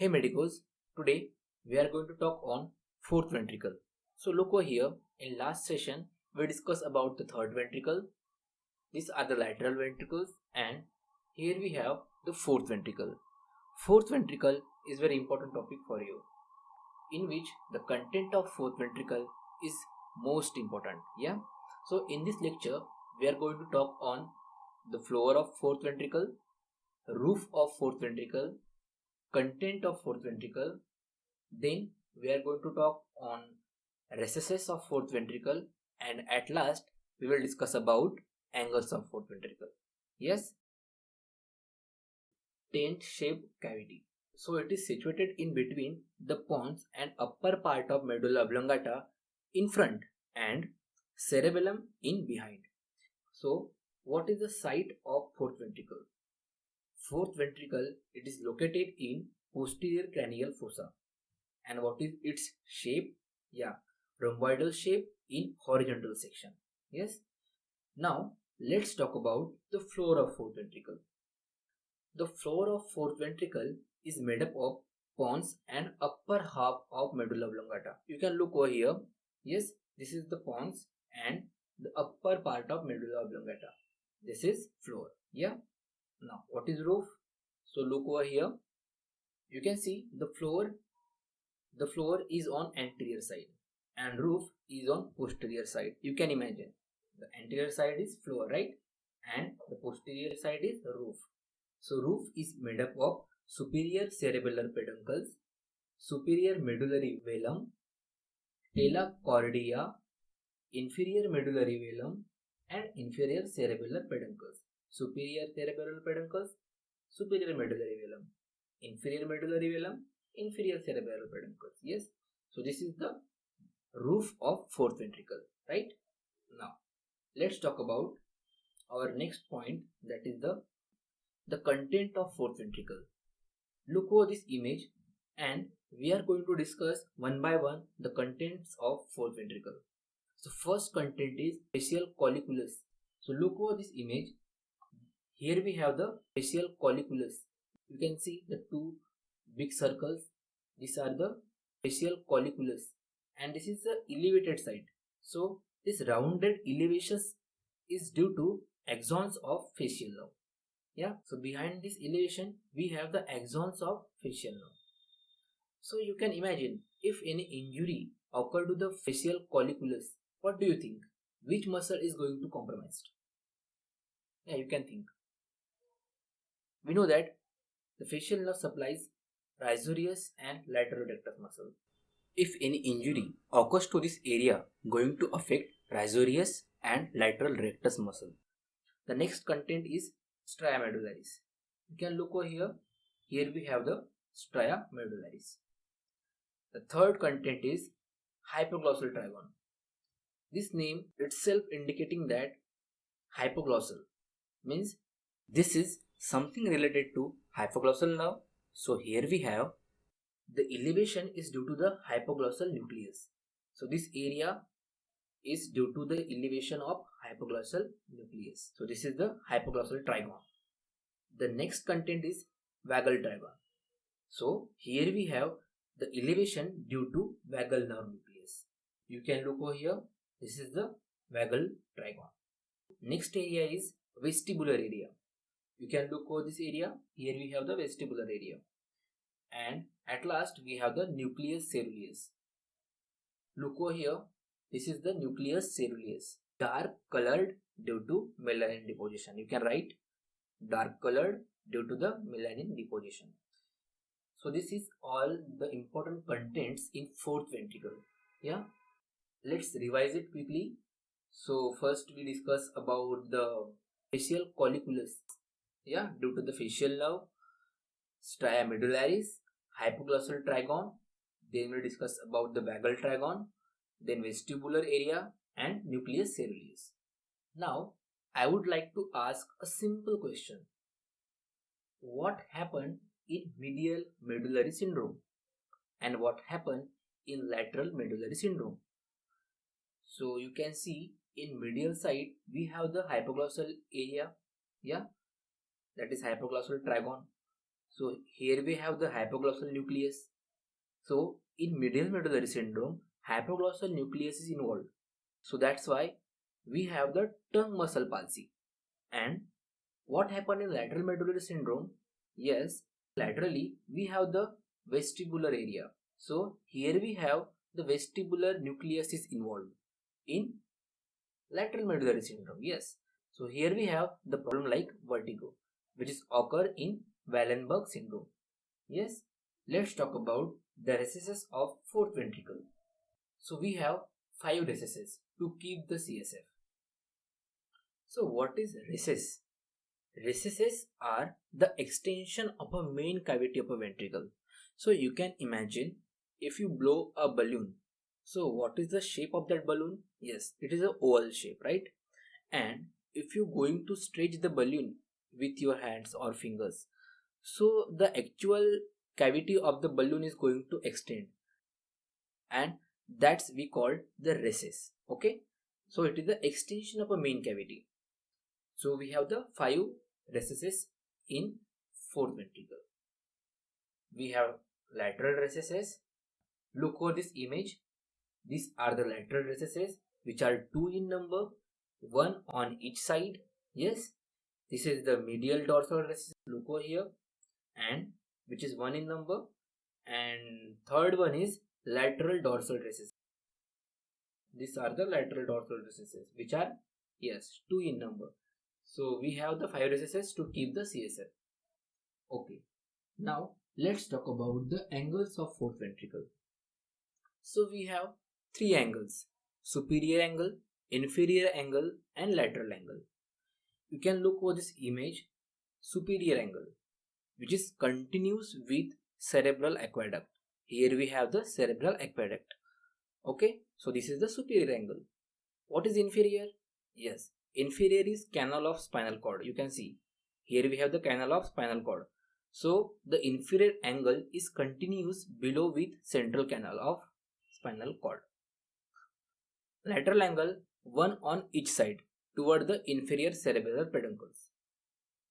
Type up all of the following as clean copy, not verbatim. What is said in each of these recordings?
Hey medicos, today we are going to talk on fourth ventricle. So look over here, in last session we discussed about the third ventricle. These are the lateral ventricles and here we have the fourth ventricle. Fourth ventricle is very important topic for you, in which the content of fourth ventricle is most important. Yeah. So in this lecture we are going to talk on the floor of fourth ventricle, roof of fourth ventricle, content of fourth ventricle. Then we are going to talk on recesses of fourth ventricle, and at last we will discuss about angles of fourth ventricle. Yes, tent shaped cavity. So it is situated in between the pons and upper part of medulla oblongata in front and cerebellum in behind. So what is the site of fourth ventricle? Fourth ventricle, it is located in posterior cranial fossa. And what is its shape? Yeah, rhomboidal shape in horizontal section. Yes. Now let's talk about the floor of fourth ventricle. The floor of fourth ventricle is made up of pons and upper half of medulla oblongata. You can look over here. Yes, this is the pons and the upper part of medulla oblongata. This is floor. Yeah. Now what is roof? So look over here. You can see the floor is on anterior side and roof is on posterior side. You can imagine the anterior side is floor, right? And the posterior side is the roof. So roof is made up of superior cerebellar peduncles, superior medullary velum, tela cordia, inferior medullary velum and inferior cerebellar peduncles. Superior cerebellar peduncles, superior medullary velum, inferior medullary velum, inferior cerebral peduncles. Yes, so this is the roof of fourth ventricle, right? Now let's talk about our next point, that is the content of fourth ventricle. Look over this image and we are going to discuss one by one the contents of fourth ventricle. So first content is facial colliculus. So look over this image. Here we have the facial colliculus. You can see the two big circles. These are the facial colliculus and this is the elevated side. So this rounded elevations is due to axons of facial nerve. Yeah, so behind this elevation we have the axons of facial nerve. So you can imagine, if any injury occurred to the facial colliculus, what do you think? Which muscle is going to compromised? Yeah, you can think. We know that the facial nerve supplies risorius and lateral rectus muscle. If any injury occurs to this area, going to affect risorius and lateral rectus muscle. The next content is stria medullaris. You can look over here. Here we have the stria medullaris. The third content is hypoglossal trigon. This name itself indicating that hypoglossal means this is something related to hypoglossal nerve. So here we have the elevation is due to the hypoglossal nucleus. So this area is due to the elevation of hypoglossal nucleus. So this is the hypoglossal trigon. The next content is vagal trigon. So here we have the elevation due to vagal nerve nucleus. You can look over here. This is the vagal trigon. Next area is vestibular area. You can look over this area. Here we have the vestibular area. And at last we have the nucleus ceruleus. Look over here. This is the nucleus ceruleus. Dark colored due to melanin deposition. You can write dark colored due to the melanin deposition. So this is all the important contents in fourth ventricle. Yeah. Let's revise it quickly. So first we discuss about the facial colliculus. Yeah, due to the facial nerve, stria medullaris, hypoglossal trigon. Then we discuss about the vagal trigon, then vestibular area and nucleus ceruleus. Now I would like to ask a simple question. What happened in medial medullary syndrome and what happened in lateral medullary syndrome? So you can see in medial side we have the hypoglossal area, yeah, that is hypoglossal trigon. So here we have the hypoglossal nucleus. So in medial medullary syndrome, hypoglossal nucleus is involved. So that's why we have the tongue muscle palsy. And what happened in lateral medullary syndrome? Yes, laterally we have the vestibular area. So here we have the vestibular nucleus is involved in lateral medullary syndrome. Yes. So here we have the problem like vertigo, which is occur in Wallenberg syndrome. Yes. Let's talk about the recesses of fourth ventricle. So we have 5 recesses to keep the CSF. So what is recess? Recesses are the extension of a main cavity of a ventricle. So you can imagine if you blow a balloon. So what is the shape of that balloon? Yes, it is an oval shape, right? And if you're going to stretch the balloon with your hands or fingers, so the actual cavity of the balloon is going to extend, and that's we call the recess. Okay, so it is the extension of a main cavity. So we have the 5 recesses in fourth ventricle. We have lateral recesses. Look over this image. These are the lateral recesses, which are 2 in number, 1 on each side. Yes, this is the medial dorsal recess. Look over here, and which is 1 in number, and third one is lateral dorsal recesses. These are the lateral dorsal recesses, which are, yes, 2 in number. So we have the 5 recesses to keep the CSF. Okay, now let's talk about the angles of fourth ventricle. So we have 3 angles: superior angle, inferior angle, and lateral angle. You can look over this image. Superior angle, which is continuous with cerebral aqueduct. Here we have the cerebral aqueduct. Okay, so this is the superior angle. What is inferior? Yes, inferior is canal of spinal cord. You can see here we have the canal of spinal cord. So the inferior angle is continuous below with central canal of spinal cord. Lateral angle, 1 on each side toward the inferior cerebral peduncles.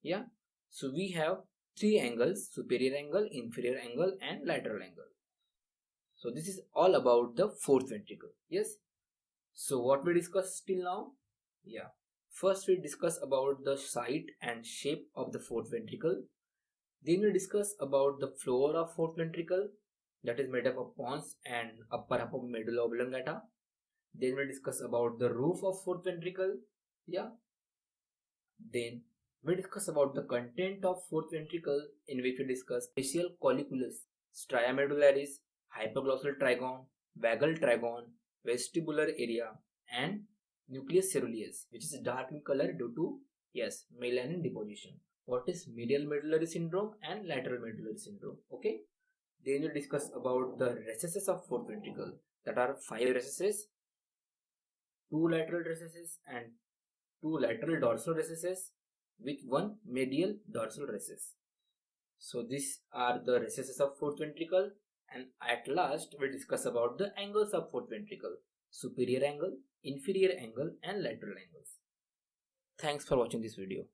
Yeah, so we have 3 angles: superior angle, inferior angle, and lateral angle. So this is all about the fourth ventricle. Yes. So what we discussed till now? Yeah. First we discuss about the site and shape of the fourth ventricle. Then we discuss about the floor of fourth ventricle, that is made up of pons and upper half of medulla oblongata. Then we discuss about the roof of fourth ventricle. Yeah. Then we discuss about the content of fourth ventricle, in which we discuss facial colliculus, stria medullaris, hypoglossal trigon, vagal trigon, vestibular area, and nucleus ceruleus, which is dark in color due to, yes, melanin deposition. What is medial medullary syndrome and lateral medullary syndrome? Okay. Then we discuss about the recesses of fourth ventricle, that are 5 recesses, 2 lateral recesses, and 2 lateral dorsal recesses with 1 medial dorsal recess. So these are the recesses of fourth ventricle, and at last we discuss about the angles of fourth ventricle: superior angle, inferior angle, and lateral angles. Thanks for watching this video.